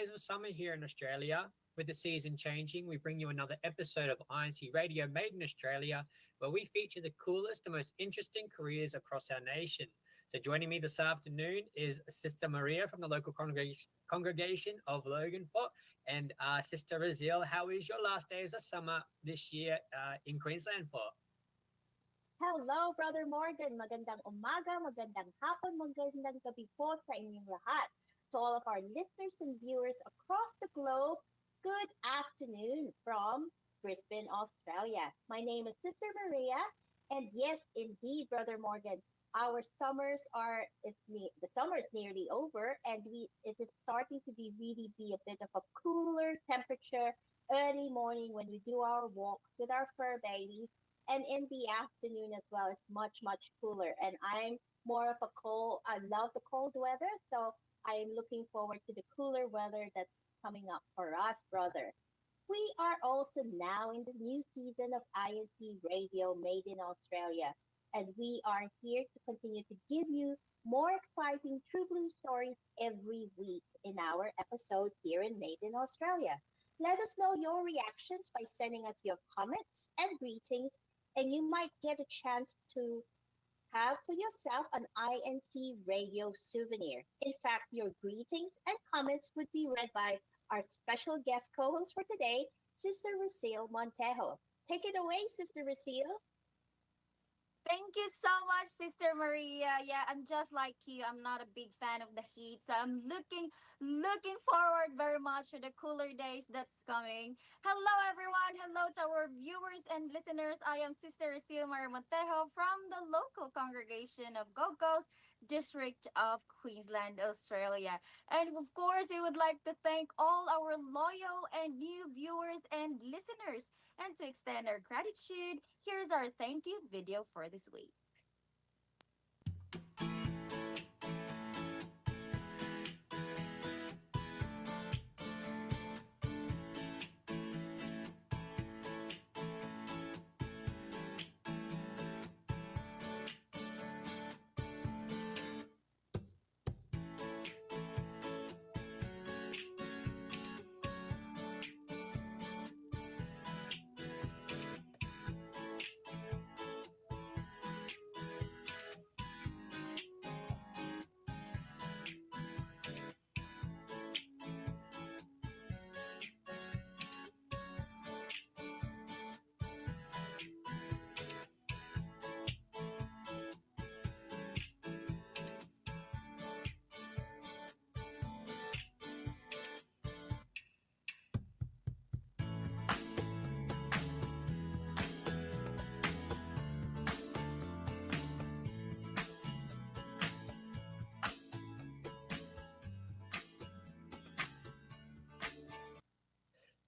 days of summer here in Australia. With the season changing, we bring you another episode of INCRadio Made in Australia, where we feature the coolest and most interesting careers across our nation. So joining me this afternoon is Sister Maria from the local congregation of Logan Port, and Sister Razil. How is your last days of summer this year in Queensland, Port? Hello, Brother Morgan. Magandang umaga, magandang hapon, magandang gabi po sa inyong lahat. To all of our listeners and viewers across the globe, good afternoon from Brisbane, Australia. My name is Sister Maria, and yes, indeed, Brother Morgan, our the summer is nearly over, and it is starting to be a bit of a cooler temperature early morning when we do our walks with our fur babies, and in the afternoon as well, it's much cooler. And I'm more of I love the cold weather, so I am looking forward to the cooler weather that's coming up for us, brother. We are also now in this new season of INC Radio Made in Australia, and we are here to continue to give you more exciting True Blue stories every week in our episode here in Made in Australia. Let us know your reactions by sending us your comments and greetings, and you might get a chance to have for yourself an INC radio souvenir. In fact, your greetings and comments would be read by our special guest co-host for today, Sister Lucille Montejo. Take it away, Sister Lucille. Thank you so much, Sister Maria. Yeah, I'm just like you. I'm not a big fan of the heat, so I'm looking forward very much to the cooler days that's coming. Hello, everyone. Hello to our viewers and listeners. I am Sister Silmar Montejo from the local congregation of Gold Coast District of Queensland, Australia. And of course, we would like to thank all our loyal and new viewers and listeners. And to extend our gratitude, here's our thank you video for this week.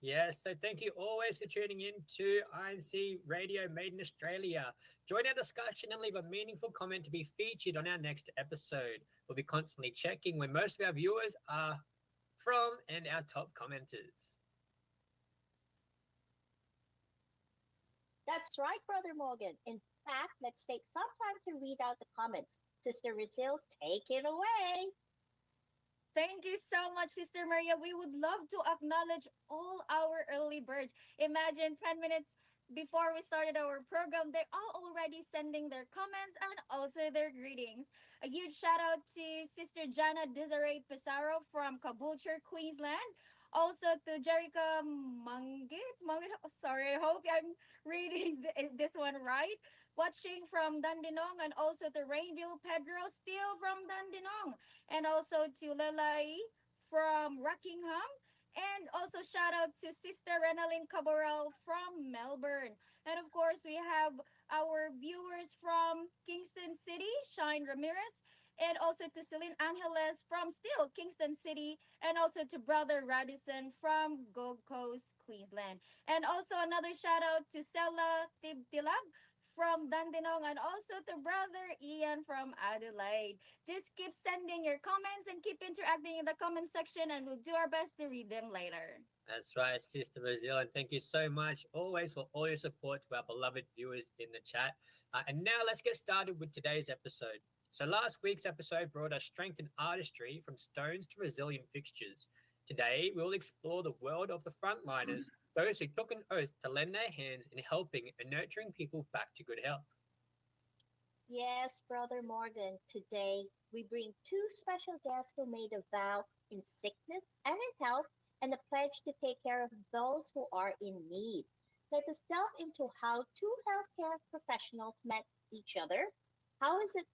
Yes, so thank you always for tuning in to INC Radio Made in Australia. Join our discussion and leave a meaningful comment to be featured on our next episode. We'll be constantly checking where most of our viewers are from and our top commenters. That's right, Brother Morgan. In fact, let's take some time to read out the comments. Sister Lucille, take it away. Thank you so much, Sister Maria. We would love to acknowledge all our early birds. Imagine 10 minutes before we started our program, they're all already sending their comments and also their greetings. A huge shout out to Sister Jana Desiree Pizarro from Caboolture, Queensland. Also to Jerica Mangit, sorry, I hope I'm reading this one right. Watching from Dandenong, and also to Rainville Pedro, still from Dandenong. And also to Lelai from Rockingham. And also shout out to Sister Renalyn Cabral from Melbourne. And of course, we have our viewers from Kingston City, Shine Ramirez. And also to Celine Angeles from still Kingston City. And also to Brother Radisson from Gold Coast, Queensland. And also another shout out to Sela Tibtilab from Dandenong, and also to Brother Ian from Adelaide. Just keep sending your comments and keep interacting in the comment section, and we'll do our best to read them later. That's right, Sister Brazil, and thank you so much always for all your support to our beloved viewers in the chat. And now let's get started with today's episode. So last week's episode brought us strength and artistry from stones to resilient fixtures. Today, we'll explore the world of the frontliners, those who took an oath to lend their hands in helping and nurturing people back to good health. Yes, Brother Morgan, today we bring two special guests who made a vow in sickness and in health and a pledge to take care of those who are in need. Let us delve into how two healthcare professionals met each other, how is it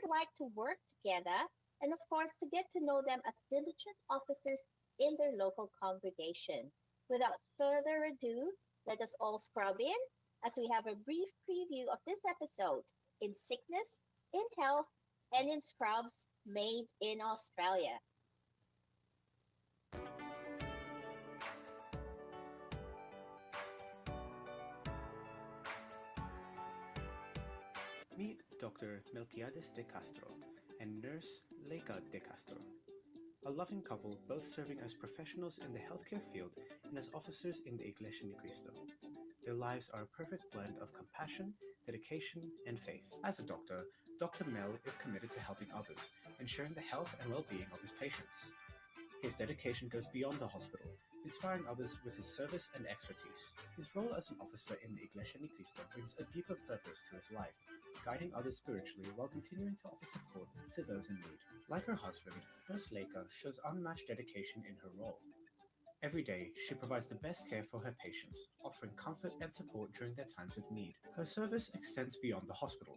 like to work together, and of course to get to know them as diligent officers in their local congregation. Without further ado, let us all scrub in as we have a brief preview of this episode in sickness, in health, and in scrubs made in Australia. Meet Dr. Melquiades de Castro and Nurse Leica de Castro, a loving couple both serving as professionals in the healthcare field and as officers in the Iglesia Ni Cristo. Their lives are a perfect blend of compassion, dedication, and faith. As a doctor, Dr. Mel is committed to helping others, ensuring the health and well-being of his patients. His dedication goes beyond the hospital, inspiring others with his service and expertise. His role as an officer in the Iglesia Ni Cristo brings a deeper purpose to his life, guiding others spiritually while continuing to offer support to those in need. Like her husband, Nurse Leica shows unmatched dedication in her role. Every day, she provides the best care for her patients, offering comfort and support during their times of need. Her service extends beyond the hospital.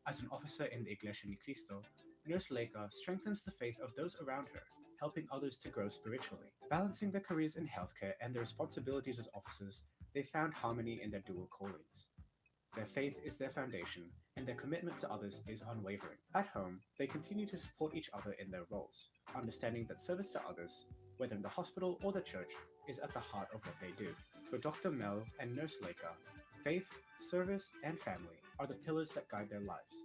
As an officer in the Iglesia Ni Cristo, Nurse Leica strengthens the faith of those around her, helping others to grow spiritually. Balancing their careers in healthcare and their responsibilities as officers, they found harmony in their dual callings. Their faith is their foundation, and their commitment to others is unwavering. At home, they continue to support each other in their roles, understanding that service to others, whether in the hospital or the church, is at the heart of what they do. For Dr. Mel and Nurse Leica, faith, service, and family are the pillars that guide their lives.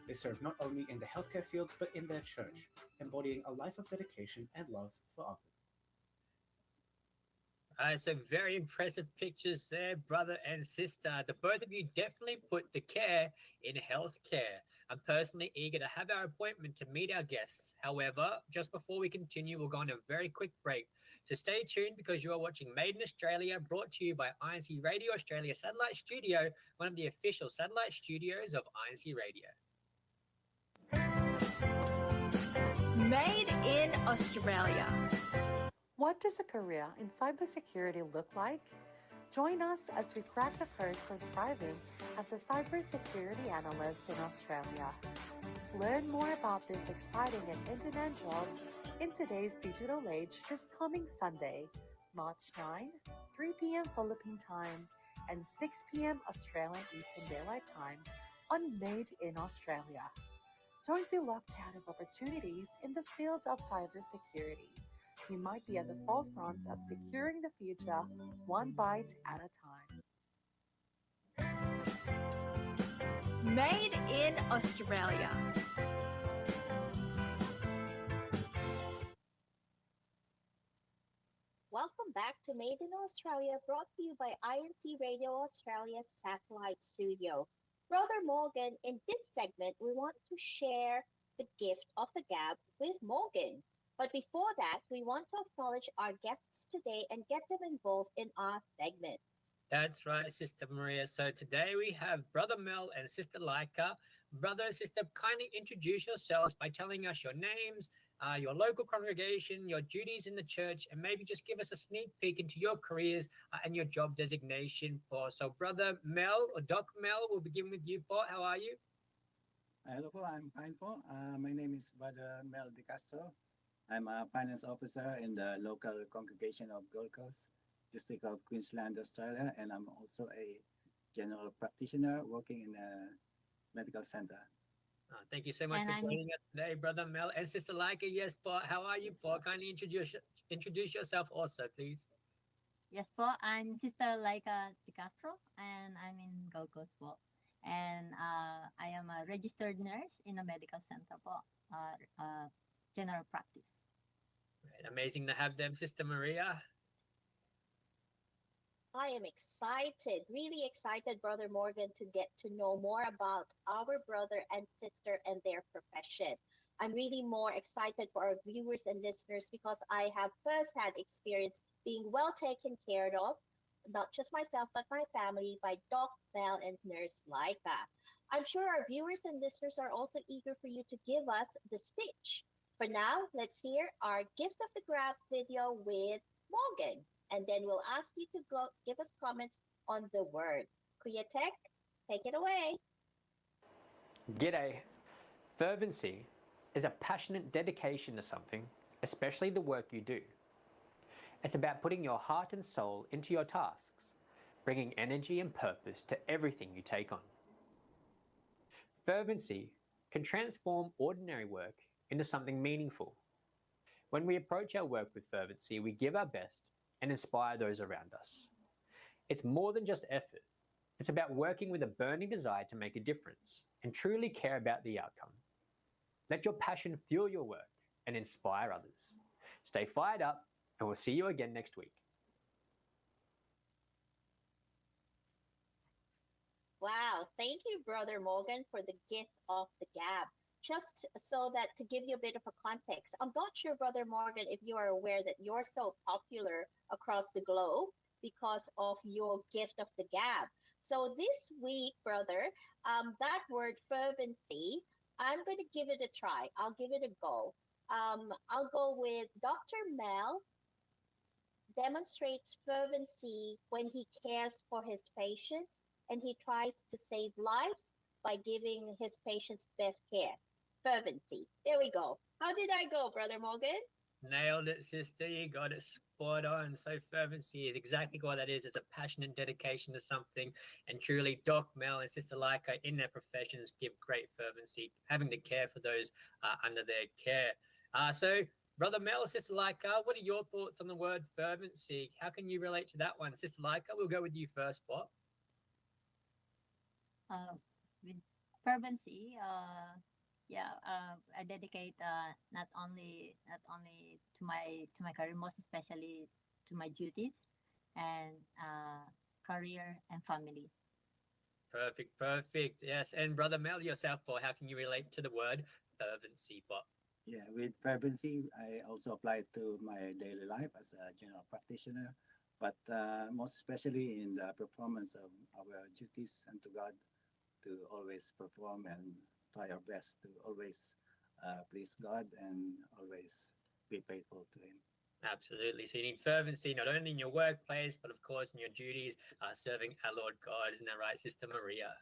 They serve not only in the healthcare field, but in their church, embodying a life of dedication and love for others. So very impressive pictures there, brother and sister. The both of you definitely put the care in healthcare. I'm personally eager to have our appointment to meet our guests. However, just before we continue, we'll go on a very quick break. So stay tuned because you are watching Made in Australia, brought to you by INCRadio Australia Satellite Studio, one of the official satellite studios of INC Radio. Made in Australia. What does a career in cybersecurity look like? Join us as we crack the code for thriving as a cybersecurity analyst in Australia. Learn more about this exciting and in-demand job in today's digital age this coming Sunday, March 9, 3 p.m. Philippine time and 6 p.m. Australian Eastern Daylight Time on Made in Australia. Don't be locked out of opportunities in the field of cybersecurity. You might be at the forefront of securing the future one bite at a time. Made in Australia. Welcome back to Made in Australia, brought to you by INC Radio Australia's satellite studio. Brother Morgan, in this segment, we want to share the gift of the gab with Morgan. But before that, we want to acknowledge our guests today and get them involved in our segments. That's right, Sister Maria. So today we have Brother Mel and Sister Leica. Brother and Sister, kindly introduce yourselves by telling us your names, your local congregation, your duties in the church, and maybe just give us a sneak peek into your careers and your job designation. So Brother Mel or Doc Mel, we'll begin with you, Paul. How are you? Hello po, I'm fine po. My name is Brother Mel De Castro. I'm a finance officer in the local congregation of Gold Coast, District of Queensland, Australia, and I'm also a general practitioner working in a medical center. Thank you so much And for I'm joining us today, Brother Mel and Sister Leica. Yes, Paul. How are you, Paul? Kindly introduce yourself also, please. Yes po, I'm Sister Leica De Castro and I'm in Gold Coast po. And I am a registered nurse in a medical center po, general practice. Right, amazing to have them, Sister Maria. I am excited, really excited, Brother Morgan, to get to know more about our brother and sister and their profession. I'm really more excited for our viewers and listeners because I have first-hand experience being well taken care of, not just myself, but my family by Doc Mel and Nurse Laika. I'm sure our viewers and listeners are also eager for you to give us the stitch. For now, let's hear our gift of the grab video with Morgan, and then we'll ask you to go give us comments on the word. Kuya Tech, take it away. G'day. Fervency is a passionate dedication to something, especially the work you do. It's about putting your heart and soul into your tasks, bringing energy and purpose to everything you take on. Fervency can transform ordinary work into something meaningful. When we approach our work with fervency, we give our best and inspire those around us. It's more than just effort. It's about working with a burning desire to make a difference and truly care about the outcome. Let your passion fuel your work and inspire others. Stay fired up, and we'll see you again next week. Wow, thank you, Brother Morgan, for the gift of the gab. Just so that to give you a bit of a context, I'm not sure, Brother Morgan, if you are aware that you're so popular across the globe because of your gift of the gab. So this week, brother, that word fervency, I'm going to give it a try. I'll give it a go. I'll go with Dr. Mel demonstrates fervency when he cares for his patients and he tries to save lives by giving his patients best care. Fervency. There we go. How did I go, Brother Morgan? Nailed it, sister. You got it spot on. So fervency is exactly what that is. It's a passionate dedication to something. And truly, Doc Mel and Sister Laika in their professions give great fervency, having to care for those under their care. So Brother Mel, Sister Laika, what are your thoughts on the word fervency? How can you relate to that one? Sister Laika, we'll go with you first, Bob. With fervency, I dedicate not only to my career, most especially to my duties and career and family. Perfect. Yes. And Brother Mel, yourself, Paul, how can you relate to the word fervency, Bob? Yeah, with fervency, I also apply it to my daily life as a general practitioner, but most especially in the performance of our duties unto God, to always perform and try our best to always please God and always be faithful to Him. Absolutely. So you need fervency not only in your workplace, but of course in your duties serving our Lord God. Isn't that right, Sister Maria?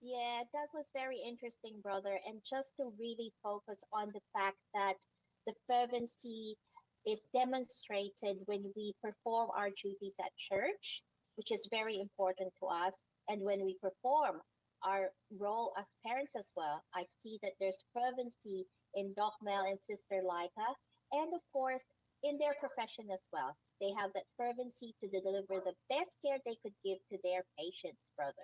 Yeah, that was very interesting, brother. And just to really focus on the fact that the fervency is demonstrated when we perform our duties at church, which is very important to us, and when we perform our role as parents as well. I see that there's fervency in Doc Mel and Sister Laika, and of course, in their profession as well. They have that fervency to deliver the best care they could give to their patients, brother.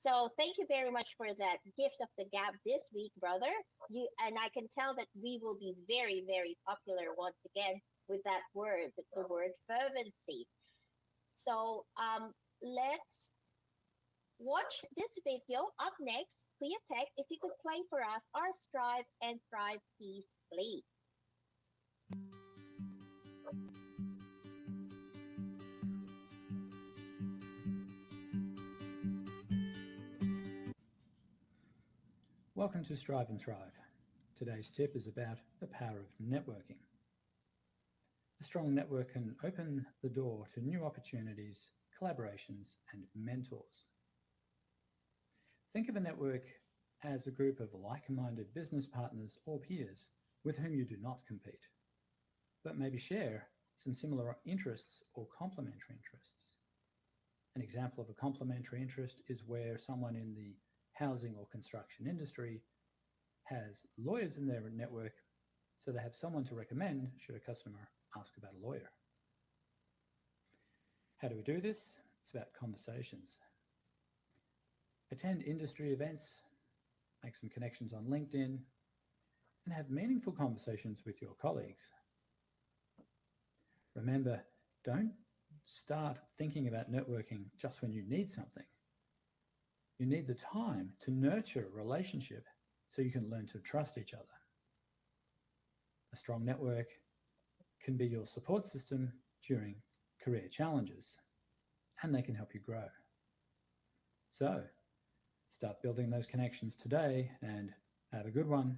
So thank you very much for that gift of the gab this week, brother. You and I can tell that we will be very, very popular once again with that word, the word fervency. So let's watch this video. Up next, Kuya Tech, if you could play for us our Strive and Thrive piece, please. Welcome to Strive and Thrive. Today's tip is about the power of networking. A strong network can open the door to new opportunities, collaborations, and mentors. Think of a network as a group of like-minded business partners or peers with whom you do not compete, but maybe share some similar interests or complementary interests. An example of a complementary interest is where someone in the housing or construction industry has lawyers in their network, so they have someone to recommend should a customer ask about a lawyer. How do we do this? It's about conversations. Attend industry events, make some connections on LinkedIn, and have meaningful conversations with your colleagues. Remember, don't start thinking about networking just when you need something. You need the time to nurture a relationship so you can learn to trust each other. A strong network can be your support system during career challenges, and they can help you grow. So, start building those connections today and have a good one.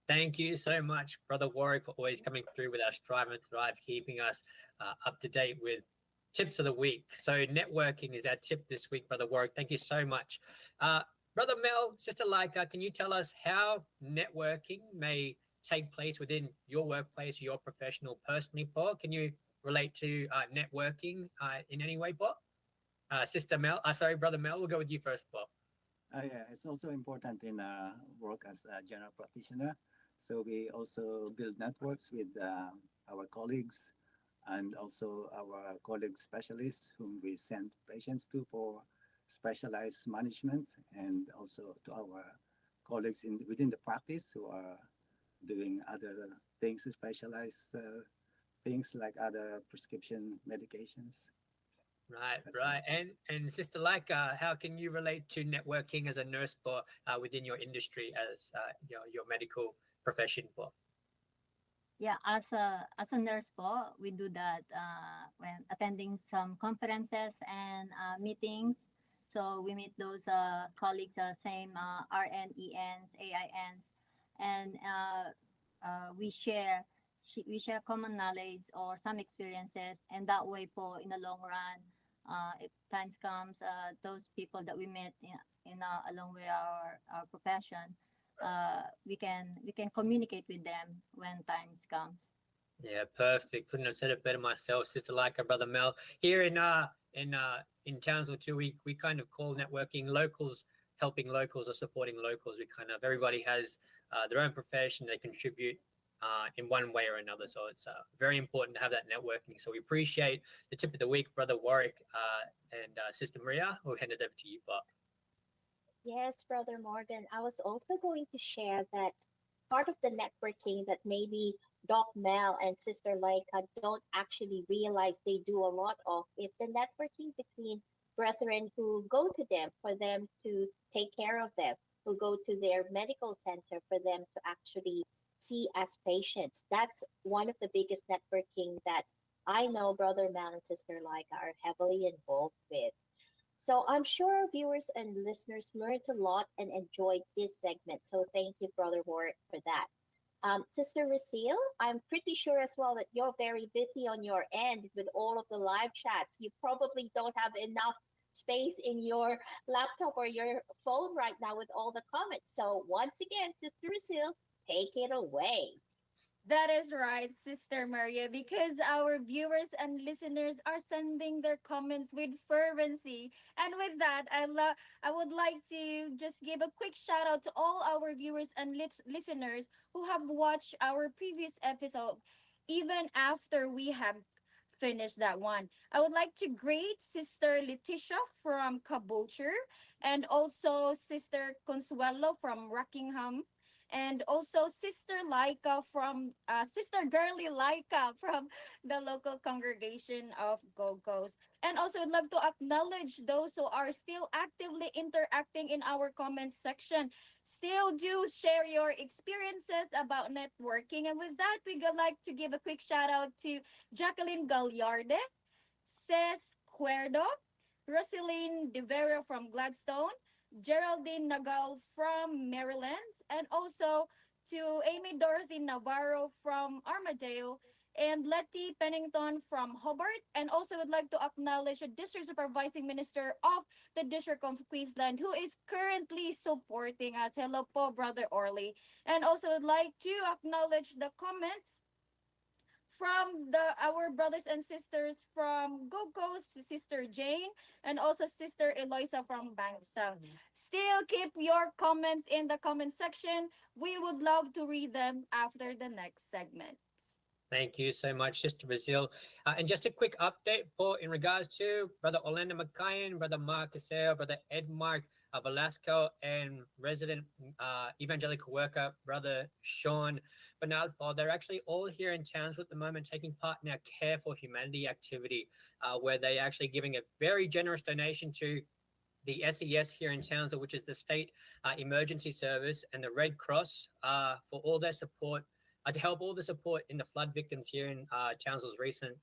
Thank you so much, Brother Warwick, for always coming through with our Strive and Thrive, keeping us up to date with tips of the week. So networking is our tip this week, Brother Warwick. Thank you so much. Brother Mel, Sister Leica, can you tell us how networking may take place within your workplace, your professional, personally, Paul? Can you relate to networking in any way, Paul? Sister Mel, sorry, Brother Mel, we'll go with you first, Paul. Yeah, it's also important in work as a general practitioner. So we also build networks with our colleagues and also our colleague specialists whom we send patients to for specialized management, and also to our colleagues within the practice who are doing other things, specialized things like other prescription medications. Right, That's right. it. And Sister Leica, how can you relate to networking as a nurse, but within your industry as your medical profession, Paul? Yeah, as a nurse po, we do that when attending some conferences and meetings. So we meet those colleagues, same RNENs, AINs, and we share common knowledge or some experiences, and that way po in the long run, if times comes, those people that we met along with our profession, we can communicate with them when times comes. Yeah, perfect. Couldn't have said it better myself, Sister Leica, Brother Mel. Here in Townsville too, we kind of call networking locals helping locals or supporting locals. We kind of everybody has their own profession. They contribute in one way or another. So it's very important to have that networking. So we appreciate the tip of the week, Brother Warwick and Sister Maria. We'll hand it over to you, Bob. Yes, Brother Morgan. I was also going to share that part of the networking that maybe Doc Mel and Sister Laika don't actually realize they do a lot of is the networking between brethren who go to them for them to take care of them, who go to their medical center for them to actually see as patients. That's one of the biggest networking that I know Brother Mel and Sister Laika are heavily involved with. So I'm sure our viewers and listeners learned a lot and enjoyed this segment. So thank you, Brother Warwick, for that. Sister Rasil, I'm pretty sure as well that you're very busy on your end with all of the live chats. You probably don't have enough space in your laptop or your phone right now with all the comments. So once again, Sister Rasil, take it away. That is right, Sister Maria, because our viewers and listeners are sending their comments with fervency. And with that, I would like to just give a quick shout out to all our viewers and listeners who have watched our previous episode even after we have finished that one. I would like to greet Sister Letitia from Caboolture and also Sister Consuelo from Rockingham, and also Sister Laika from Sister Girly Laika from the local congregation of Gold Coast. And also, I'd love to acknowledge those who are still actively interacting in our comments section. Still do share your experiences about networking. And with that, we would like to give a quick shout out to Jacqueline Gallarde, Cesc Cuerdo, Rosaline De Vera from Gladstone, Geraldine Nagal from Maryland, and also to Amy Dorothy Navarro from Armadale, and Letty Pennington from Hobart. And also would like to acknowledge the District Supervising Minister of the District of Queensland, who is currently supporting us. Hello po, Brother Orly. And also would like to acknowledge the comments from our brothers and sisters from Gold Coast, Sister Jane, and also Sister Eloisa from Bankstown. Still keep your comments in the comment section. We would love to read them after the next segment. Thank you so much, Sister Brazil. And just a quick update, Paul, in regards to Brother Orlando McKayan, Brother Mark Casale, Brother Ed Mark Velasco, and resident evangelical worker, Brother Sean Bernard Paul. They're actually all here in Townsville at the moment taking part in our Care for Humanity activity, where they're actually giving a very generous donation to the SES here in Townsville, which is the state emergency service, and the Red Cross for all their support to help all the support in the flood victims here in Townsville's recent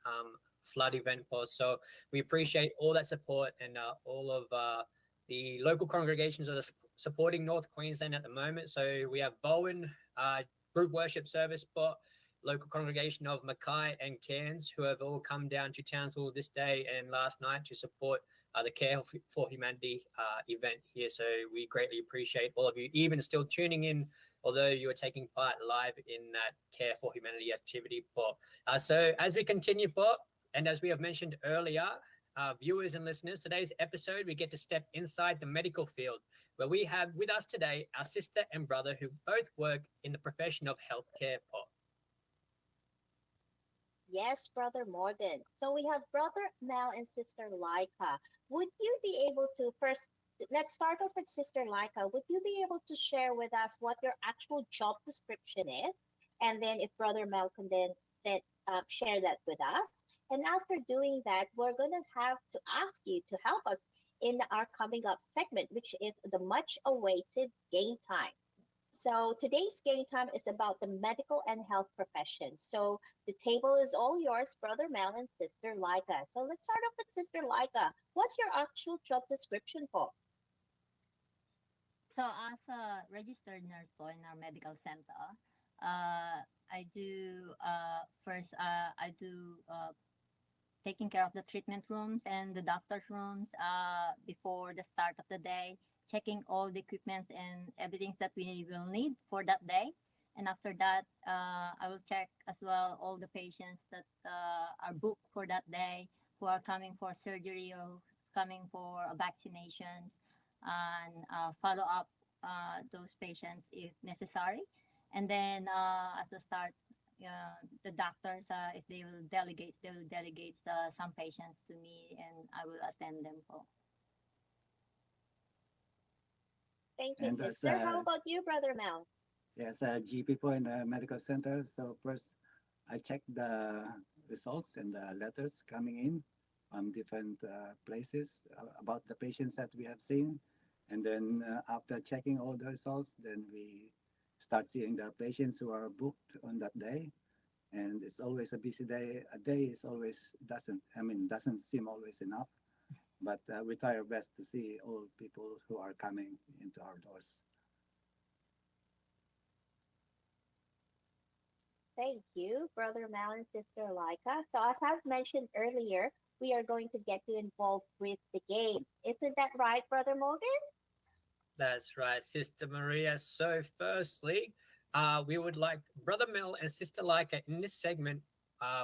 flood event post. So we appreciate all that support and all of the local congregations that are supporting North Queensland at the moment. So we have Bowen Group Worship Service Spot, local congregation of Mackay and Cairns, who have all come down to Townsville this day and last night to support the Care for Humanity event here. So we greatly appreciate all of you, even still tuning in, although you are taking part live in that Care for Humanity activity, Paul. So as we continue, Paul, and as we have mentioned earlier, viewers and listeners, today's episode, we get to step inside the medical field, where we have with us today our sister and brother who both work in the profession of healthcare, Paul. Yes, Brother Morgan. So we have Brother Mel and Sister Laika. Would you be able to first, let's start off with Sister Laika. Would you be able to share with us what your actual job description is? And then if Brother Mel can then share that with us. And after doing that, we're going to have to ask you to help us in our coming up segment, which is the much awaited game time. So today's game time is about the medical and health profession. So the table is all yours, Brother Mel and Sister Laika. So let's start off with Sister Laika. What's your actual job description for? So as a registered nurse po in our medical center, I do first I do taking care of the treatment rooms and the doctor's rooms before the start of the day, checking all the equipments and everything that we will need for that day. And after that, I will check as well all the patients that are booked for that day, who are coming for surgery or who's coming for vaccinations, and follow up those patients if necessary. And then at the start, the doctors, if they will delegate some patients to me, and I will attend them. For. Thank you, And Sister. How about you, Brother Mel? Yes, GP po in the medical center. So first, I check the results and the letters coming in from different places about the patients that we have seen. And then after checking all the results, then we start seeing the patients who are booked on that day. And it's always a busy day. A day is always doesn't seem always enough. But we try our best to see all people who are coming into our doors. Thank you, Brother Mal and Sister Laika. So as I've mentioned earlier, we are going to get you involved with the game. Isn't that right, Brother Morgan? That's right, Sister Maria. So firstly, we would like Brother Mel and Sister Laika in this segment.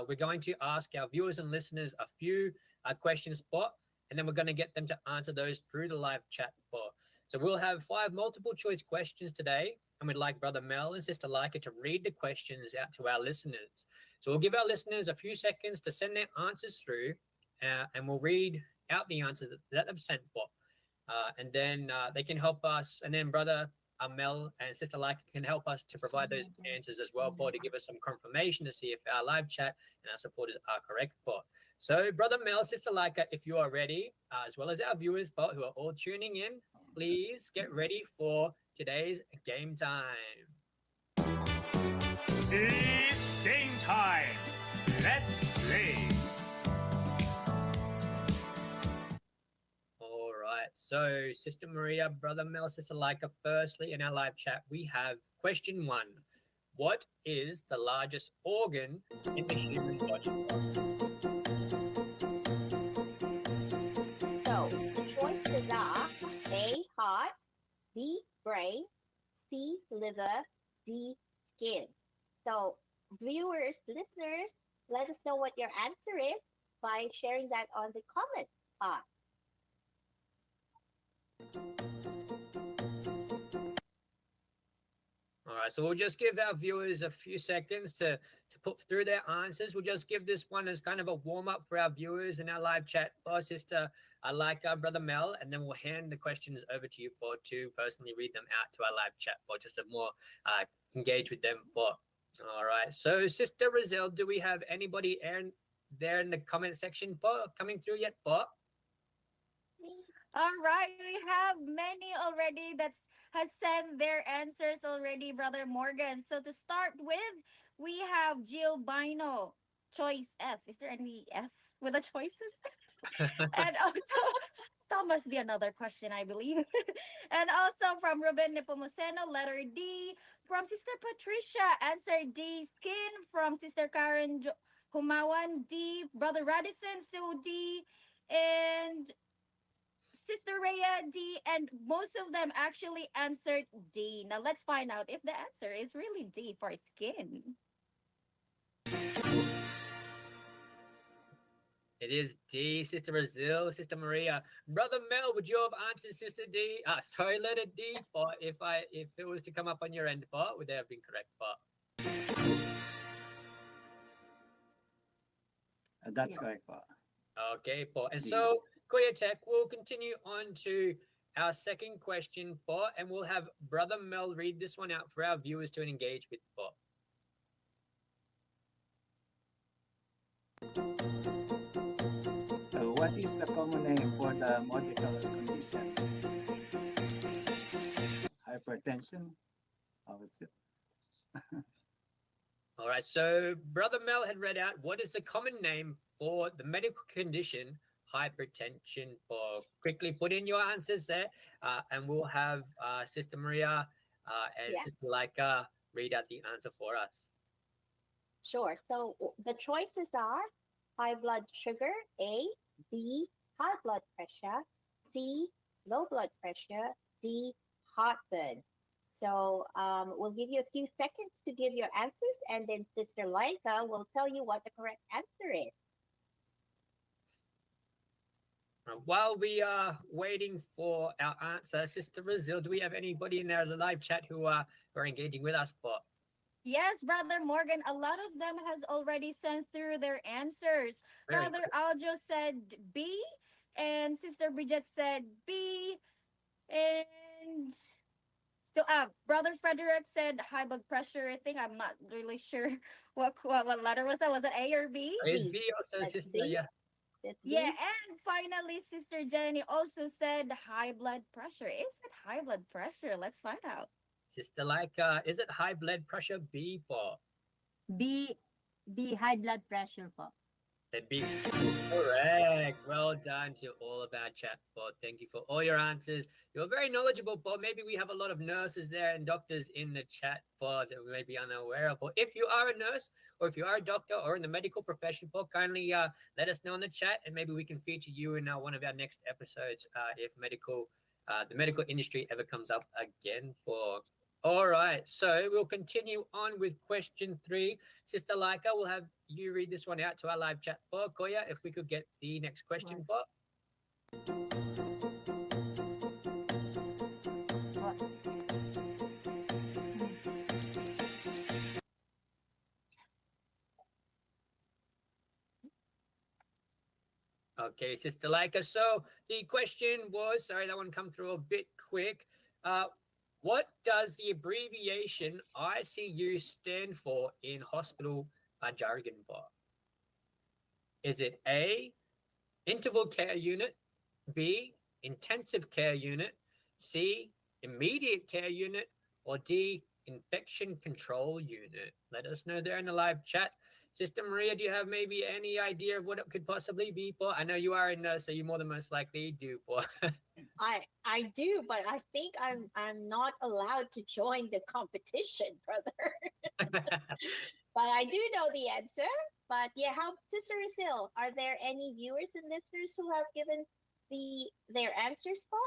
We're going to ask our viewers and listeners a few questions, Paul, and then we're going to get them to answer those through the live chat, Paul. So we'll have 5 multiple choice questions today, and we'd like Brother Mel and Sister Laika to read the questions out to our listeners. So we'll give our listeners a few seconds to send their answers through, and we'll read out the answers that they've sent, Paul. And then they can help us, and then Brother Mel and Sister Laika can help us to provide those answers as well, Paul, to give us some confirmation to see if our live chat and our supporters are correct, Paul. So, Brother Mel, Sister Laika, if you are ready, as well as our viewers, Paul, who are all tuning in, please get ready for today's game time. It's game time. Let's play. All right. So, Sister Maria, Brother Mel, Sister Laika, firstly in our live chat, we have question 1. What is the largest organ in the human body? So the choices are A, heart, B, brain, C, liver, D, skin. So viewers, listeners, let us know what your answer is by sharing that on the comment part. All right. right, so we'll just give our viewers a few seconds to put through their answers. We'll just give this one as kind of a warm up for our viewers in our live chat. For Sister like our brother Mel, and then we'll hand the questions over to you for to personally read them out to our live chat for just a more engage with them for. All right, so Sister Rizal, do we have anybody there in the comment section for coming through yet? For All right, we have many already that's has sent their answers already, Brother Morgan. So to start with, we have Jill Bino, choice F. Is there any F with the choices? And also, that must be another question, I believe. And also from Ruben Nepomuceno, letter D. From Sister Patricia, answer D. Skin. From Sister Karen Humawan, D. Brother Radisson, still D. And Sister Rhea, D. And most of them actually answered D. Now let's find out if the answer is really D for skin. it is D, Sister Brazil, Sister Maria. Brother Mel, would you have answered Sister D? Sorry, letter D. Or if it was to come up on your end, but would they have been correct? But That's correct po. okay, Paul. And D. so Koya Tech, we'll continue on to our second question, Paul, and we'll have Brother Mel read this one out for our viewers to engage with, Paul. What is the common name for the medical condition? Hypertension? How is it? All right, so Brother Mel had read out what is the common name for the medical condition hypertension. For quickly put in your answers there, and we'll have Sister Maria and Sister Laika read out the answer for us. Sure. So the choices are high blood sugar, A, B, high blood pressure, C, low blood pressure, D, heartburn. So we'll give you a few seconds to give your answers, and then Sister Laika will tell you what the correct answer is. While we are waiting for our answer, Sister Brazil, do we have anybody in there in the live chat who are engaging with us? But Yes, Brother Morgan, a lot of them has already sent through their answers. Very Brother Aljo said B, and Sister Bridget said B, and still Brother Frederick said high blood pressure. I think I'm not really sure what letter was that. Was it A or B? it's B also, That's Sister. B. Yeah. That's Yeah, B. and finally, Sister Jenny also said high blood pressure. Is it high blood pressure? Let's find out. Sister like, is it high blood pressure? B, for B, high blood pressure po. the B. Correct. Well done to all of our chat bot. Thank you for all your answers. You're very knowledgeable, but maybe we have a lot of nurses there and doctors in the chat bot that we may be unaware of. But if you are a nurse or if you are a doctor or in the medical profession, bot, kindly let us know in the chat, and maybe we can feature you in one of our next episodes if the medical industry ever comes up again. For all right, so we'll continue on with question 3. Sister Laika, we'll have you read this one out to our live chat for Koya. If we could get the next question, for. Okay, Sister Laika. So the question was, sorry, that one come through a bit quick. What does the abbreviation ICU stand for in hospital jargon, bar? Is it A, interval care unit, B, intensive care unit, C, immediate care unit, or D, infection control unit? Let us know there in the live chat. Sister Maria, do you have maybe any idea of what it could possibly be? For I know you are a nurse, so you more than most likely do. For I do, but I think I'm not allowed to join the competition, brother. But I do know the answer. But yeah, how Sister Rizil, are there any viewers and listeners who have given their answers, for?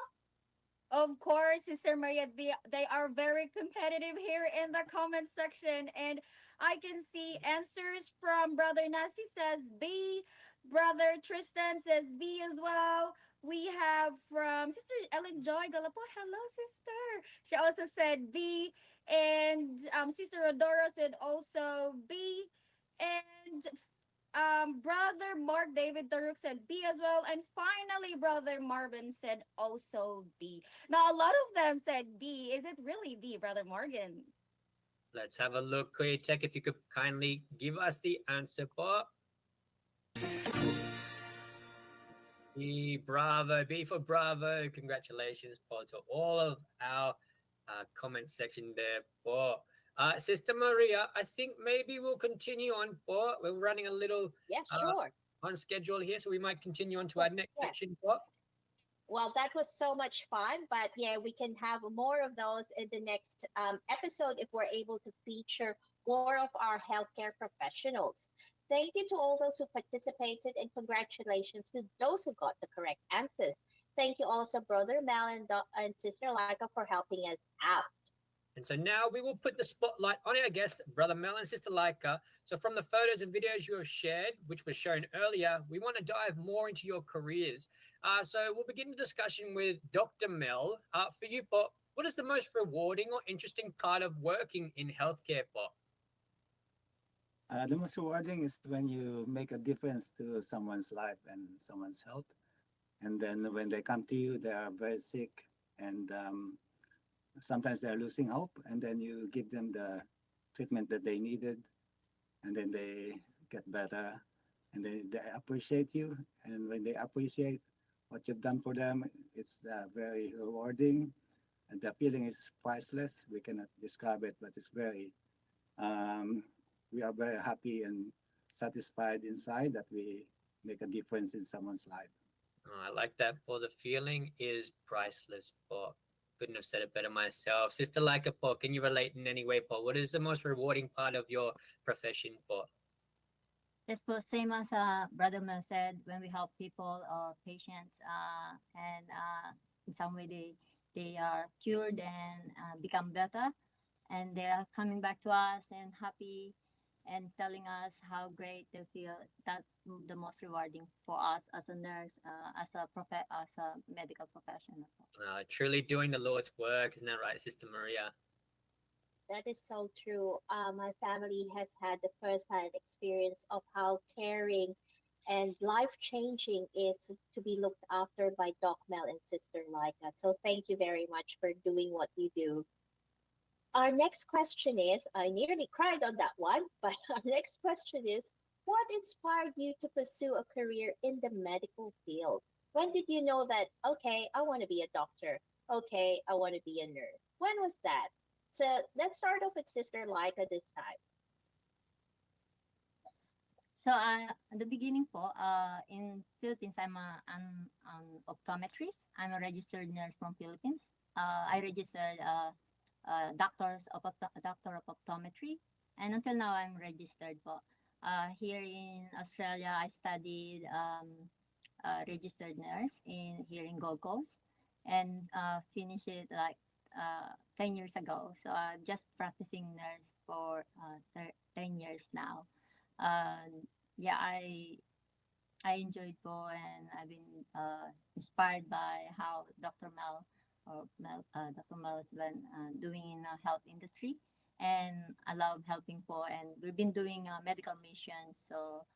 Of course, Sister Maria, they are very competitive here in the comment section. And I can see answers from Brother Nasi says B. Brother Tristan says B as well. We have from Sister Ellen Joy Galapon. Hello, sister. She also said B. And Sister Rodora said also B. And Brother Mark David Daruk said B as well. And finally, Brother Marvin said also B. Now, a lot of them said B. Is it really B, Brother Morgan? Let's have a look. Tech, if you could kindly give us the answer, po. B for Bravo. Congratulations, po, to all of our comment section there, po. Sister Maria, I think maybe we'll continue on, po. We're running a little Yeah, sure. on schedule here, so we might continue on to our next Yes. section, po. Well, that was so much fun, but yeah, we can have more of those in the next episode if we're able to feature more of our healthcare professionals. Thank you to all those who participated, and congratulations to those who got the correct answers. Thank you also, Brother Mel and Sister Leica, for helping us out. And so now we will put the spotlight on our guests, Brother Mel and Sister Leica. So from the photos and videos you have shared, which was shown earlier, we want to dive more into your careers. So we'll begin the discussion with Dr. Mel. For you, Bob, what is the most rewarding or interesting part of working in healthcare, Bob? The most rewarding is when you make a difference to someone's life and someone's health. And then when they come to you, they are very sick, and sometimes they're losing hope, and then you give them the treatment that they needed, and then they get better, and they appreciate you. And when they appreciate what you've done for them, it's very rewarding, and the feeling is priceless. We cannot describe it, but it's very we are very happy and satisfied inside that we make a difference in someone's life. Oh, I like that, Paul. The feeling is priceless, Paul. Couldn't have said it better myself. Sister Leica, Paul, can you relate in any way, Paul? What is the most rewarding part of your profession, Paul? Yes, but same as Brother Mel said, when we help people or patients, and in some way they are cured and become better, and they are coming back to us and happy and telling us how great they feel. That's the most rewarding for us as a nurse, as a medical professional. Truly doing the Lord's work, isn't that right, Sister Maria? That is so true. My family has had the first-hand experience of how caring and life-changing is to be looked after by Doc Mel and Sister Leica. So thank you very much for doing what you do. Our next question is, I nearly cried on that one, but our next question is, what inspired you to pursue a career in the medical field? When did you know that, okay, I want to be a doctor? Okay, I want to be a nurse. When was that? So let's start off with Sister Leica this time. So at the beginning po, in Philippines, I'm an optometrist. I'm a registered nurse from Philippines. I registered doctor of optometry, and until now I'm registered po. Here in Australia, I studied registered nurse here in Gold Coast, and finished it like 10 years ago. So I'm just practicing nurse for 10 years now. Yeah, I enjoyed po, and I've been inspired by how Dr. Mel has been doing in the health industry, and I love helping po. And we've been doing medical missions, so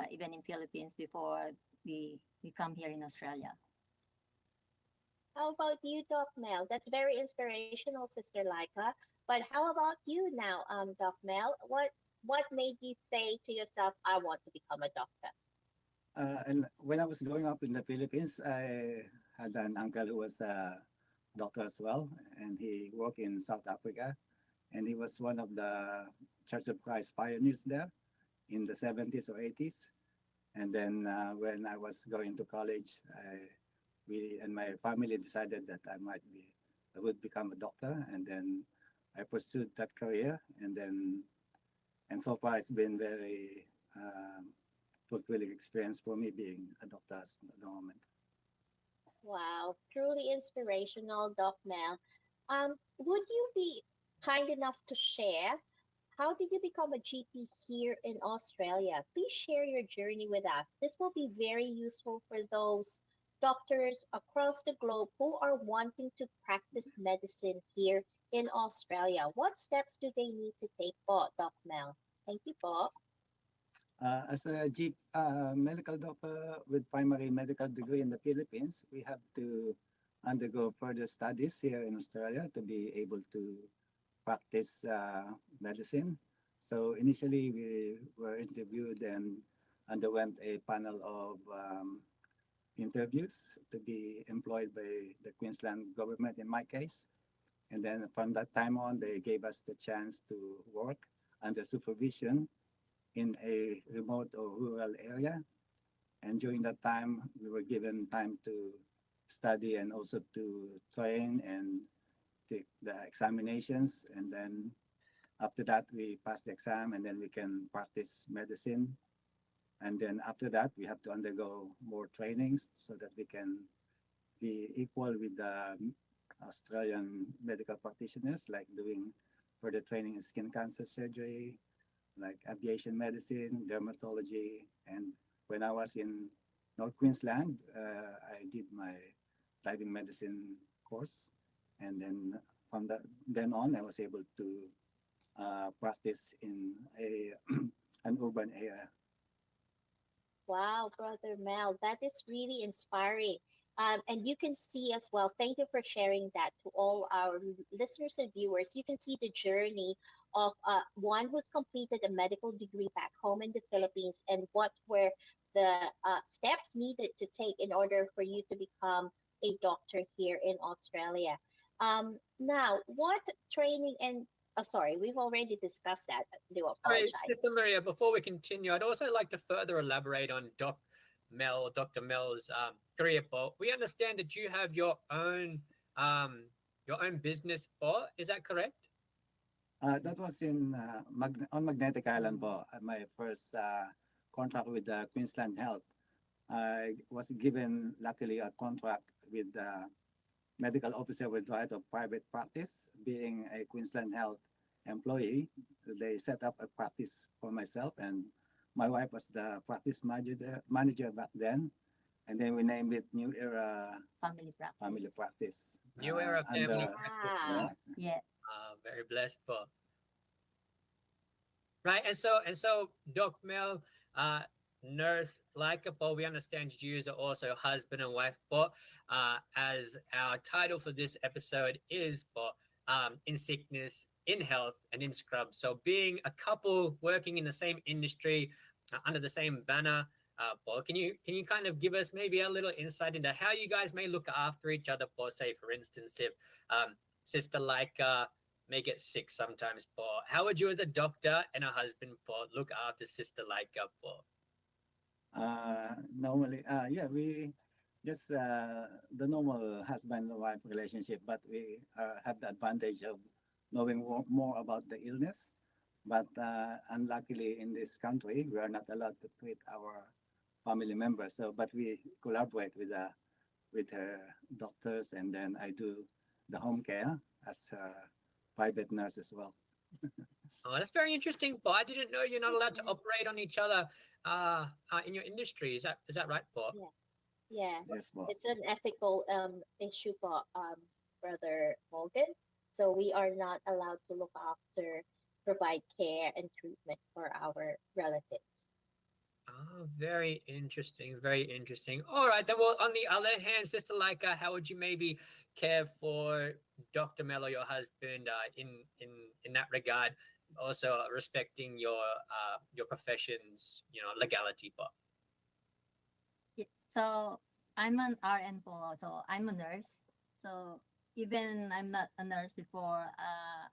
even in Philippines before we come here in Australia. How about you, Doc Mel? That's very inspirational, Sister Leica. But how about you now, Doc Mel? What made you say to yourself, I want to become a doctor? And when I was growing up in the Philippines, I had an uncle who was a doctor as well, and he worked in South Africa, and he was one of the Church of Christ pioneers there in the 70s or 80s. And then when I was going to college, we and my family decided that I would become a doctor, and then I pursued that career, and so far it's been very fulfilling experience for me being a doctor at the moment. Wow, truly inspirational, Doc Mel. Would you be kind enough to share how did you become a GP here in Australia? Please share your journey with us. This will be very useful for those doctors across the globe who are wanting to practice medicine here in Australia? What steps do they need to take po, Doc Mel? Thank you po. As a medical doctor with primary medical degree in the Philippines, we have to undergo further studies here in Australia to be able to practice medicine. So initially, we were interviewed and underwent a panel of interviews to be employed by the Queensland government in my case. And then from that time on, they gave us the chance to work under supervision in a remote or rural area. And during that time, we were given time to study and also to train and take the examinations. And then after that, we pass the exam and then we can practice medicine. And then after that, we have to undergo more trainings so that we can be equal with the Australian medical practitioners, like doing further training in skin cancer surgery, like aviation medicine, dermatology. And when I was in North Queensland, I did my diving medicine course. And then from that, then on, I was able to practice in an urban area. Wow, Brother Mel, that is really inspiring. And you can see as well, thank you for sharing that to all our listeners and viewers. You can see the journey of one who's completed a medical degree back home in the Philippines and what were the steps needed to take in order for you to become a doctor here in Australia. Now, what training and sorry, we've already discussed that. I do Sorry, apologize. Sister Maria, before we continue, I'd also like to further elaborate on Dr. Mel's career, Paul. We understand that you have your own business, Paul. Is that correct? That was in on Magnetic Island po. My first contract with Queensland Health. I was given, luckily, a contract with the medical officer with right of private practice. Being a Queensland Health employee, they set up a practice for myself, and my wife was the practice manager back then. And then we named it New Era Family practice. New Era Family under- Practice. Ah. Yeah. Very blessed, Paul. Right, and so, Doc Mel, nurse like Paul, we understand you are also husband and wife, but as our title for this episode is, but in sickness, in health, and in scrub. So being a couple working in the same industry under the same banner, Paul, can you kind of give us maybe a little insight into how you guys may look after each other? Paul, say for instance, if Sister Leica may get sick sometimes, Paul, how would you as a doctor and a husband, Paul, look after Sister Leica, Paul? Normally, yeah, we just the normal husband and wife relationship, but we have the advantage of knowing more about the illness. But unluckily, in this country, we are not allowed to treat our family members. So, but we collaborate with her doctors, and then I do the home care as a private nurse as well. Oh, that's very interesting, Paul. I didn't know you're not allowed to operate on each other in your industry. Is that right, Paul? Yeah. Yes, Bob. It's an ethical issue for Brother Morgan. So we are not allowed to look after, provide care and treatment for our relatives. Oh, very interesting. Very interesting. All right, then. Well, on the other hand, Sister Leica, how would you maybe care for Dr. Mello, your husband, in that regard? Also respecting your profession's legality, Paul. Yeah, so I'm an RN po, so I'm a nurse. So even I'm not a nurse before,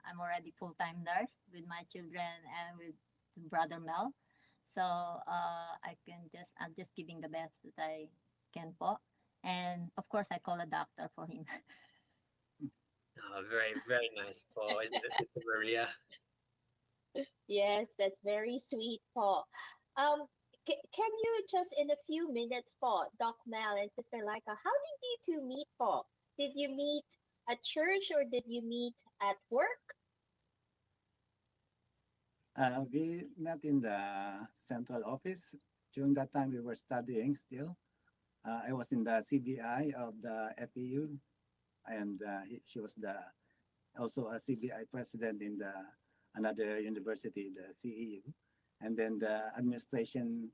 I'm already full-time nurse with my children and with Brother Mel. So I'm just giving the best that I can po. And of course, I call a doctor for him. Oh, very, very nice, Paul. Isn't it, Sister Maria? Yes, that's very sweet, Paul. Can you just in a few minutes, Paul, Doc Mel and Sister Leica, how did you two meet, Paul? Did you meet at church or did you meet at work? We met in the central office. During that time, we were studying still. I was in the CBI of the FEU, and she was the also a CBI president in the another university, the CEU. And then the administration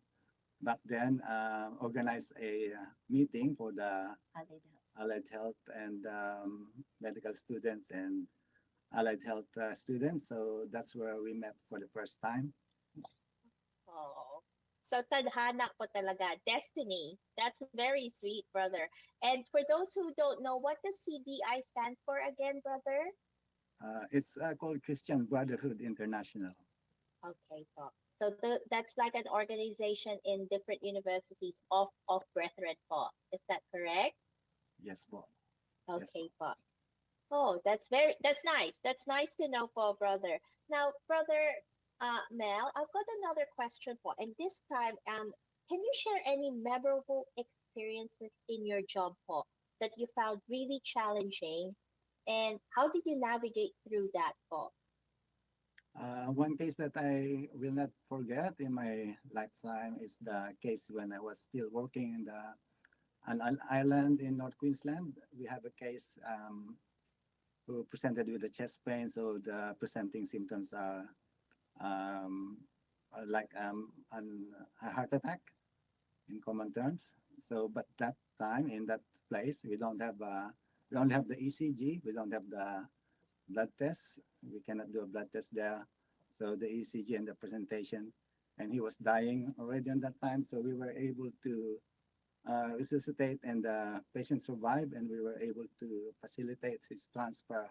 back then organized a meeting for the allied health and medical students and allied health students. So that's where we met for the first time. Oh. So tadhana po talaga, destiny. That's very sweet, brother. And for those who don't know, what does CBI stand for again, brother? It's called Christian Brotherhood International. Okay, po. So that's like an organization in different universities of brethren po. Is that correct? Yes, po. Okay, po. Oh, that's nice. That's nice to know po, brother. Now, brother Mel, I've got another question po. And this time, can you share any memorable experiences in your job po that you found really challenging? And how did you navigate through that po? One case that I will not forget in my lifetime is the case when I was still working in an island in North Queensland. We have a case who presented with a chest pain, so the presenting symptoms are like a heart attack in common terms. So, but that time in that place, we don't have the ECG, we don't have the blood test. We cannot do a blood test there. So the ECG and the presentation, and he was dying already on that time. So we were able to resuscitate, and the patient survived, and we were able to facilitate his transfer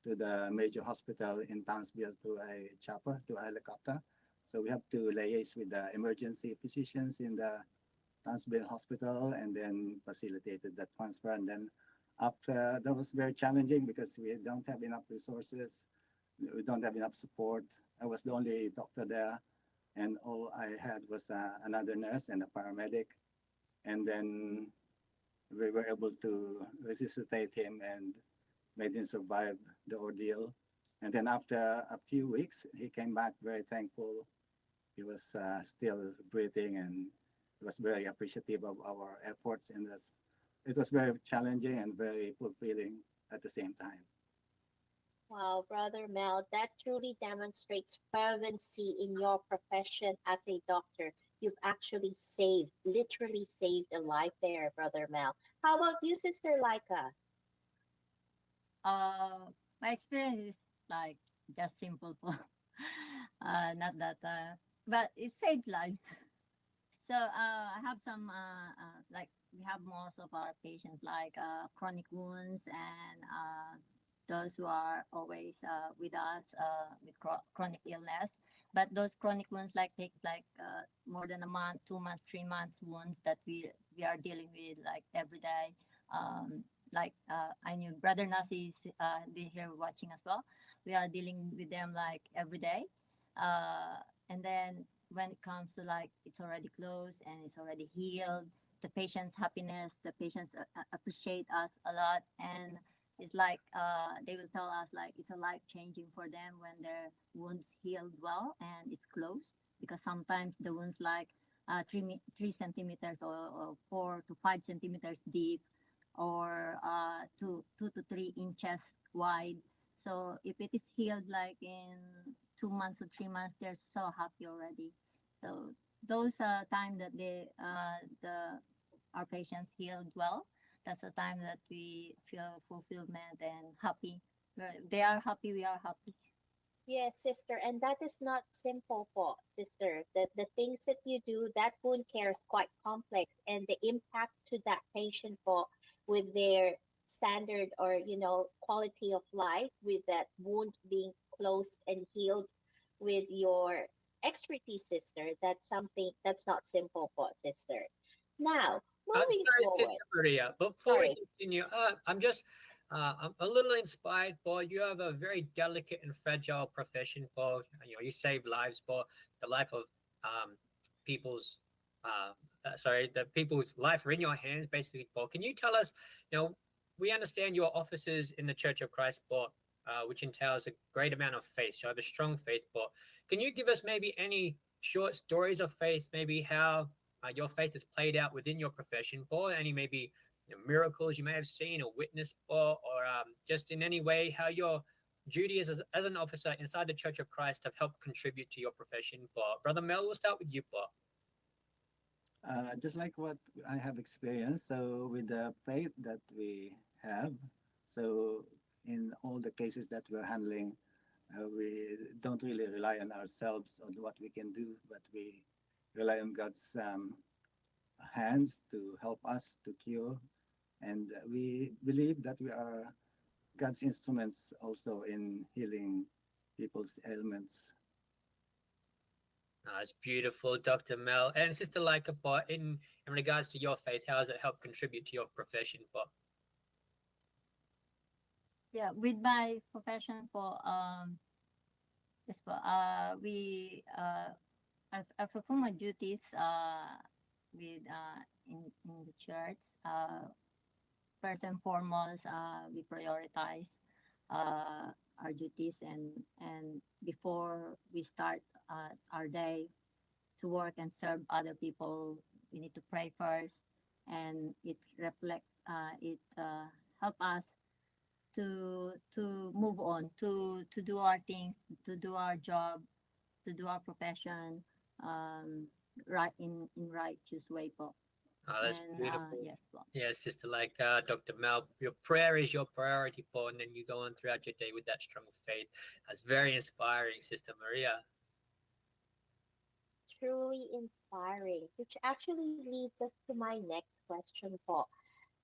to the major hospital in Townsville to a chopper, to a helicopter. So we have to liaise with the emergency physicians in the Townsville Hospital and then facilitated that transfer. And then after that was very challenging because we don't have enough resources, we don't have enough support. I was the only doctor there, and all I had was another nurse and a paramedic. And then we were able to resuscitate him and made him survive the ordeal. And then after a few weeks, he came back very thankful. He was still breathing, and he was very appreciative of our efforts in this. It was very challenging and very fulfilling at the same time. Wow, Brother Mel, that truly demonstrates fervency in your profession as a doctor. You've actually literally saved a life there, Brother Mel. How about you, Sister Laika? My experience is like just simple po. Not that, but it saved lives. So I have some like we have most of our patients like chronic wounds and those who are always with us with chronic illness. But those chronic wounds like takes like more than a month, 2 months, 3 months wounds that we are dealing with like every day. Like I knew Brother Nasi is here watching as well. We are dealing with them like every day. And then when it comes to like it's already closed and it's already healed, the patient's happiness, the patients appreciate us a lot, and it's like they will tell us like it's a life changing for them when their wounds healed well and it's closed, because sometimes the wounds like 3 centimeters or 4 to 5 centimeters deep or 2 to 3 inches wide. So if it is healed like in 2 months or 3 months, they're so happy already. So those time that our patients healed well, that's the time that we feel fulfillment and happy. They are happy, we are happy. Yes, sister, and that is not simple po, sister. The things that you do, that wound care is quite complex, and the impact to that patient po with their standard or quality of life, with that wound being closed and healed with your expertise, sister. That's something that's not simple po, sister. Now, moving Sorry, forward. Sister Maria. Before we continue, I'm a little inspired, Paul. You have a very delicate and fragile profession, Paul. You save lives, Paul. The life of people's, the people's life are in your hands, basically, Paul. Can you tell us, we understand your offices in the Church of Christ, Paul, which entails a great amount of faith. You have a strong faith, Paul. Can you give us maybe any short stories of faith, maybe how your faith has played out within your profession, Paul. Any maybe miracles you may have seen or witnessed, Paul, or just in any way how your duty as an officer inside the Church of Christ have helped contribute to your profession, Paul. Brother Mel, we'll start with you, Paul. Just like what I have experienced, so with the faith that we have, so in all the cases that we're handling, we don't really rely on ourselves on what we can do, but we rely on God's hands to help us to cure. And we believe that we are God's instruments also in healing people's ailments. That's beautiful, Dr. Mel. And Sister Leica, Paul, in regards to your faith, how has it helped contribute to your profession, Paul? Yeah, with my profession for yes po, we I perform my duties with in the church. First and foremost, we prioritize our duties, and before we start our day to work and serve other people, we need to pray first, and it reflects it help us to move on, to do our things, to do our job, to do our profession right in righteous way po. Oh, that's And beautiful. yes po. Yeah, Sister Leica, Dr. Mel, your prayer is your priority, Paul, and then you go on throughout your day with that strong faith. That's very inspiring, Sister Maria. Truly inspiring, which actually leads us to my next question, Paul.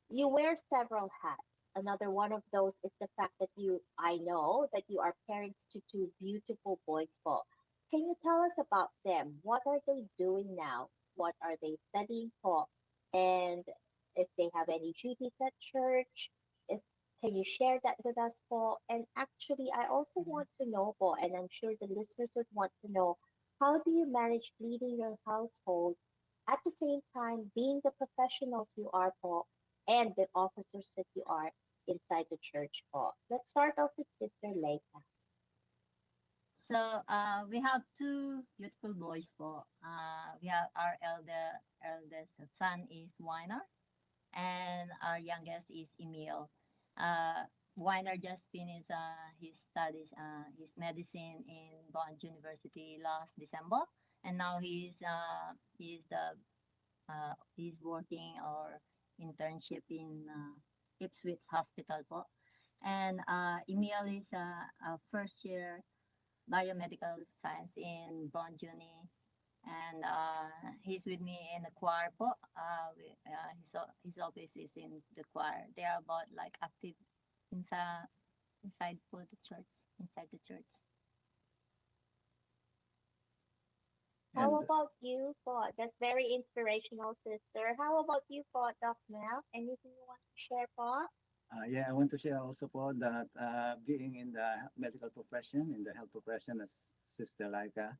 You wear several hats. Another one of those is the fact that I know that you are parents to two beautiful boys, Paul. Can you tell us about them? What are they doing now? What are they studying for? And if they have any duties at church, is can you share that with us, Paul? And actually, I also want to know, Paul, and I'm sure the listeners would want to know, how do you manage leading your household at the same time being the professionals you are, Paul, and the officers that you are inside the church, Paul? Let's start off with Sister Leica. So we have two beautiful boys po. We have our eldest son is Weiner, and our youngest is Emil. Weiner just finished his studies, his medicine in Bond University last December, and now he's working or internship in Ipswich Hospital po. And Emil is a first year biomedical science in Bond Uni, and he's with me in the choir po. His office is in the choir. They are about like active inside for the church, inside the church. How And about you, Paul? That's very inspirational, sister. How about you, Paul, Doc Mel? Anything you want to share, Paul? yeah, I want to share also Paul, that being in the medical profession, in the health profession, as Sister Laika,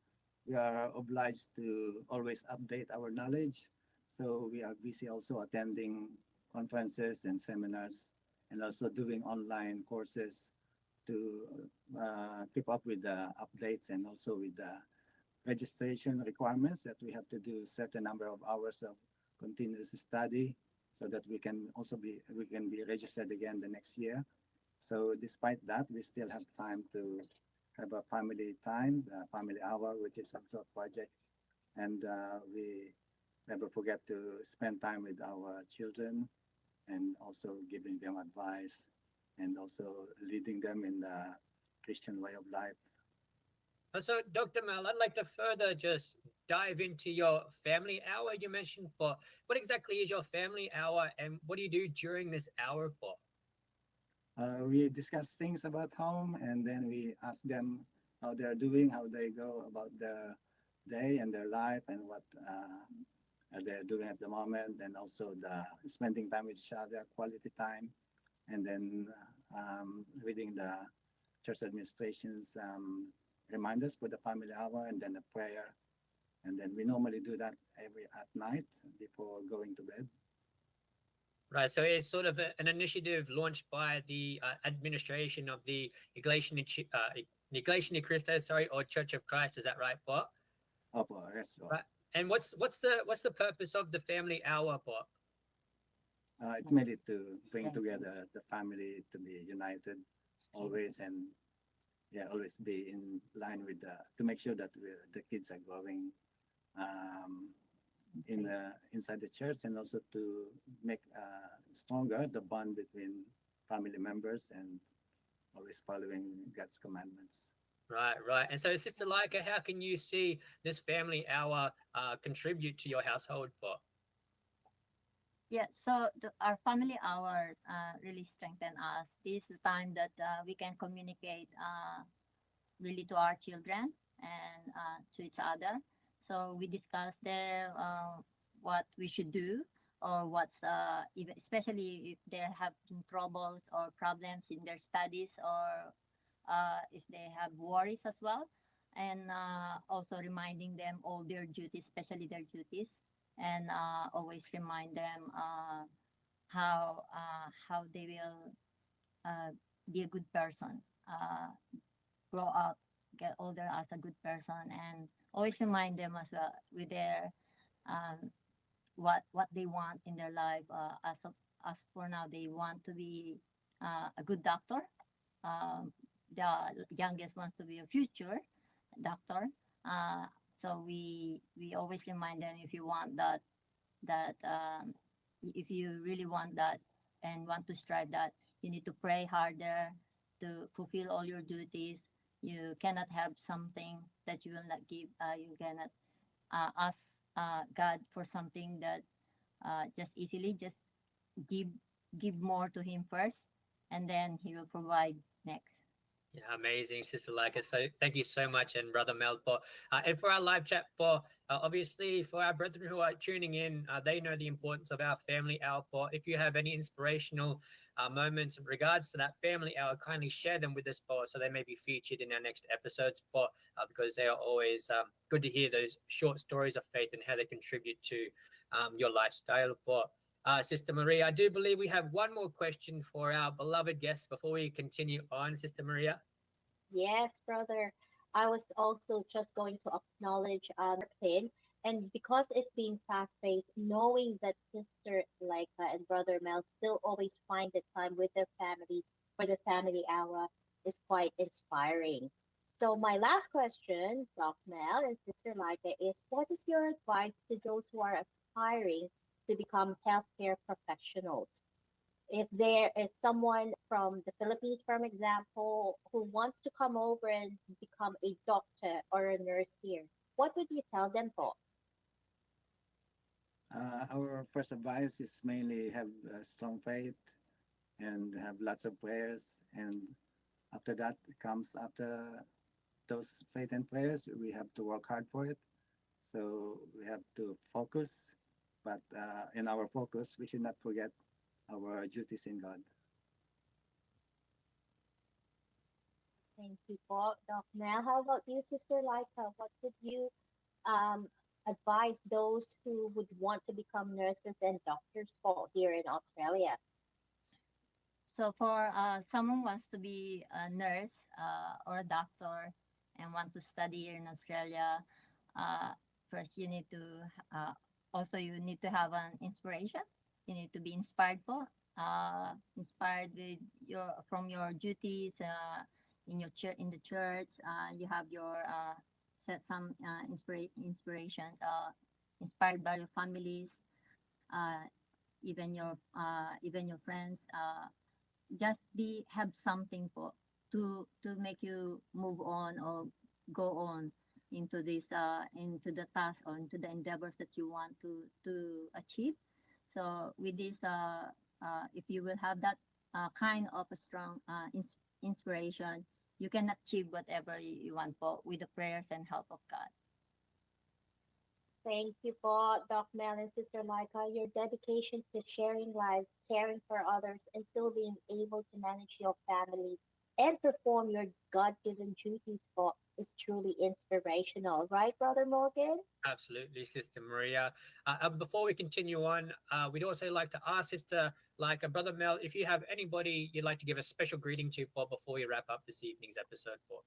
we are obliged to always update our knowledge. So we are busy also attending conferences and seminars, and also doing online courses to keep up with the updates, and also with the registration requirements that we have to do a certain number of hours of continuous study, so that we can be registered again the next year. So despite that, we still have time to have a family time, family hour, which is also a project, and we never forget to spend time with our children, and also giving them advice, and also leading them in the Christian way of life. So, Dr. Mel, I'd like to further just dive into your family hour you mentioned, Paul. What exactly is your family hour, and what do you do during this hour, Paul? We discuss things about home, and then we ask them how they're doing, how they go about their day and their life, and what are they doing at the moment, and also the spending time with each other, quality time, and then reading the church administration's reminders for the family hour, and then a prayer, and then we normally do that every at night before going to bed. Right, so it's sort of an initiative launched by the administration of the Iglesia Ni Cristo, or Church of Christ. Is that right, Paul? Opo, yes, Lord. Right. And what's the purpose of the family hour, po? It's mainly to bring together the family to be united always, and yeah, always be in line with to make sure that the kids are growing um, inside the church, and also to make stronger the bond between family members and always following God's commandments. Right, right. And so, Sister Leica, how can you see this family hour contribute to your household, po? Yeah, so our family hour really strengthen us. This is time that we can communicate really to our children and to each other. So we discuss there what we should do, or what's even, especially if they have troubles or problems in their studies, or if they have worries as well, and also reminding them all their duties, especially their duties, and always remind them how they will uh, be a good person, grow up, get older as a good person, and always remind them as well with their um, what they want in their life. As for now, they want to be a good doctor. Um, the youngest wants to be a future doctor. So we always remind them, if you want that if you really want that and want to strive that, you need to pray harder to fulfill all your duties. You cannot have something that you will not give. You cannot ask God for something that just easily. Just give give more to Him first, and then He will provide next. Yeah, amazing, Sister Leica. So thank you so much, and Brother Mel, po. And for our live chat, po, obviously for our brethren who are tuning in, they know the importance of our family hour, po. If you have any inspirational moments in regards to that family hour, kindly share them with us, po, so they may be featured in our next episodes, po, because they are always good to hear those short stories of faith and how they contribute to your lifestyle, po. Sister Maria, I do believe we have one more question for our beloved guests before we continue on, Sister Maria. Yes, brother. I was also just going to acknowledge pin, and because it being fast-paced, knowing that Sister Leica and Brother Mel still always find the time with their family for the family hour is quite inspiring. So my last question, Doc Mel and Sister Leica, is what is your advice to those who are aspiring to become healthcare professionals? If there is someone from the Philippines, for example, who wants to come over and become a doctor or a nurse here, what would you tell them for? Our first advice is mainly have strong faith and have lots of prayers. And after that comes, after those faith and prayers, we have to work hard for it. So we have to focus, but in our focus, we should not forget our duties in God. Thank you, Doc Mel. How about you, Sister Leica? What would you um, advise those who would want to become nurses and doctors for here in Australia? So for someone wants to be a nurse or a doctor and want to study here in Australia, first you need to also you need to have an inspiration. You need to be inspired inspired with your from your duties in your in the church. You have your set some inspirations inspired by your families, uh, even your friends. Just be have something to make you move on or go on into this into the task or into the endeavors that you want to achieve. So with this if you will have that kind of a strong inspiration, you can achieve whatever you want with the prayers and help of God. Thank you for Doc Mel and Sister Leica. Your dedication to sharing lives, caring for others, and still being able to manage your family and perform your God-given duties for is truly inspirational, right, Brother Morgan? Absolutely, Sister Maria. Before we continue on, we'd also like to ask Sister Leica, Brother Mel, if you have anybody you'd like to give a special greeting to, Paul, before we wrap up this evening's episode, Paul.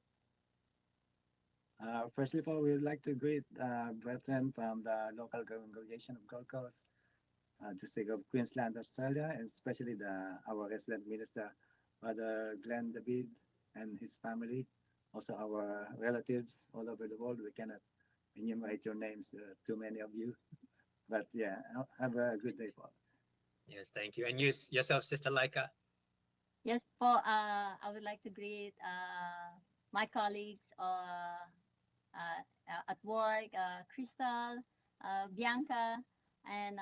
Firstly, of all, we would like to greet brethren from the local congregation of Gold Coast, District of Queensland, Australia, and especially our resident minister, Father Glenn David and his family. Also, our relatives all over the world. We cannot enumerate your names, too many of you. But yeah, have a good day, Paul. Yes, thank you. And you yourself, Sister Laika. Yes po, I would like to greet my colleagues at work, Crystal, Bianca, and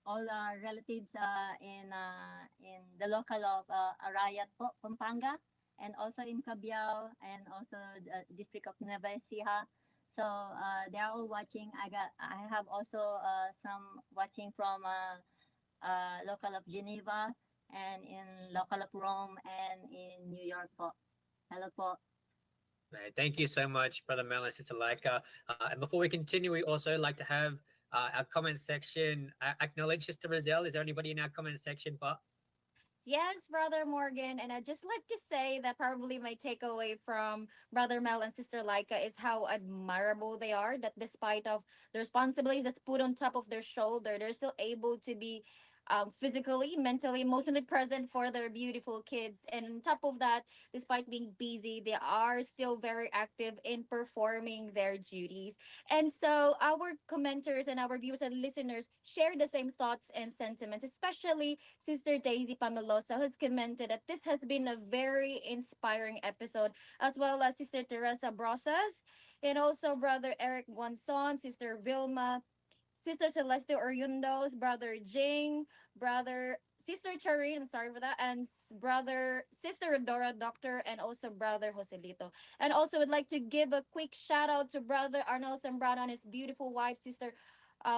all our relatives in the local of Arayat po, Pampanga, and also in Cabiao, and also the district of Nueva Ecija. So they're all watching. I have also some watching from local of Geneva, and in local of Rome, and in New York po. Hello po. Right, thank you so much, Brother Mel and Sister Laika. And before we continue, we also like to have our comment section acknowledge Sister Rizal. Is there anybody in our comment section? But Yes, Brother Morgan. And I'd just like to say that probably my takeaway from Brother Mel and Sister Laika is how admirable they are, that despite of the responsibilities that's put on top of their shoulder, they're still able to be physically, mentally, emotionally present for their beautiful kids. And on top of that, despite being busy, they are still very active in performing their duties. And so our commenters and our viewers and listeners share the same thoughts and sentiments, especially Sister Daisy Pamelosa, who's commented that this has been a very inspiring episode, as well as Sister Teresa Brosas, and also Brother Eric Guanzon, Sister Vilma, Sister Celeste Oriundos, Brother Jing, Brother Sister Charin, I'm sorry for that, and Brother Sister Dora Doctor, and also Brother Joselito. And also would like to give a quick shout out to Brother Arnel Sembrano and his beautiful wife, Sister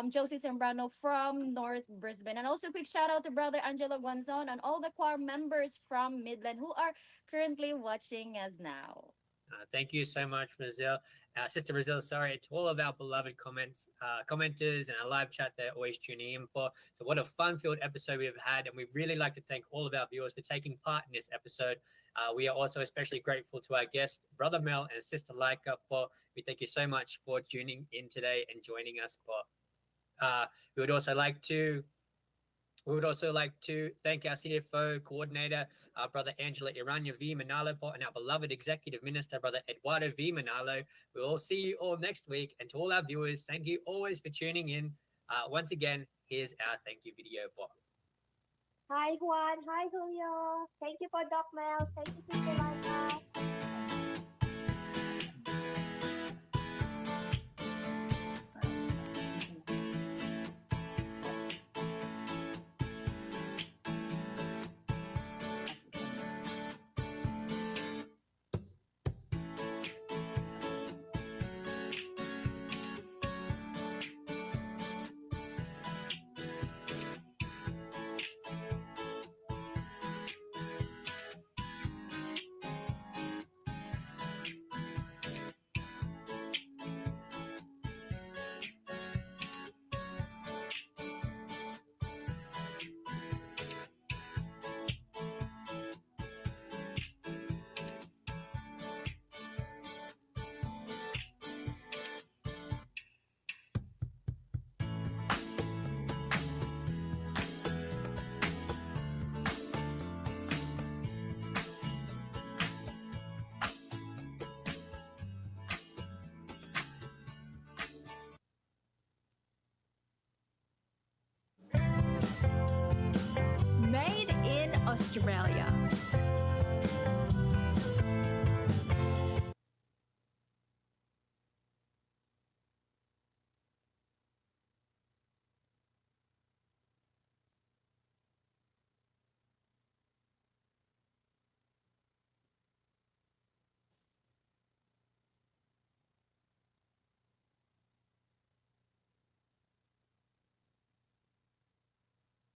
Josie Sembrano from North Brisbane. And also quick shout out to Brother Angelo Guanzon and all the choir members from Midland who are currently watching us now. thank you so much, Rizal. Sister Rizal, sorry, to all of our beloved commenters and our live chat they're always tuning in for. So what a fun-filled episode we've had, and we'd really like to thank all of our viewers for taking part in this episode. We are also especially grateful to our guests, Brother Mel and Sister Laika. We thank you so much for tuning in today and joining us. We would also like to thank our CFO coordinator, Brother Angela Irania V. Manalo, and our beloved executive minister, Brother Eduardo V. Manalo. We will see you all next week. And to all our viewers, thank you always for tuning in. Once again, here's our thank you video. Hi, Juan. Hi, Julio. Thank you for Doc Mel. Thank you, Sister Laika. Made in Australia.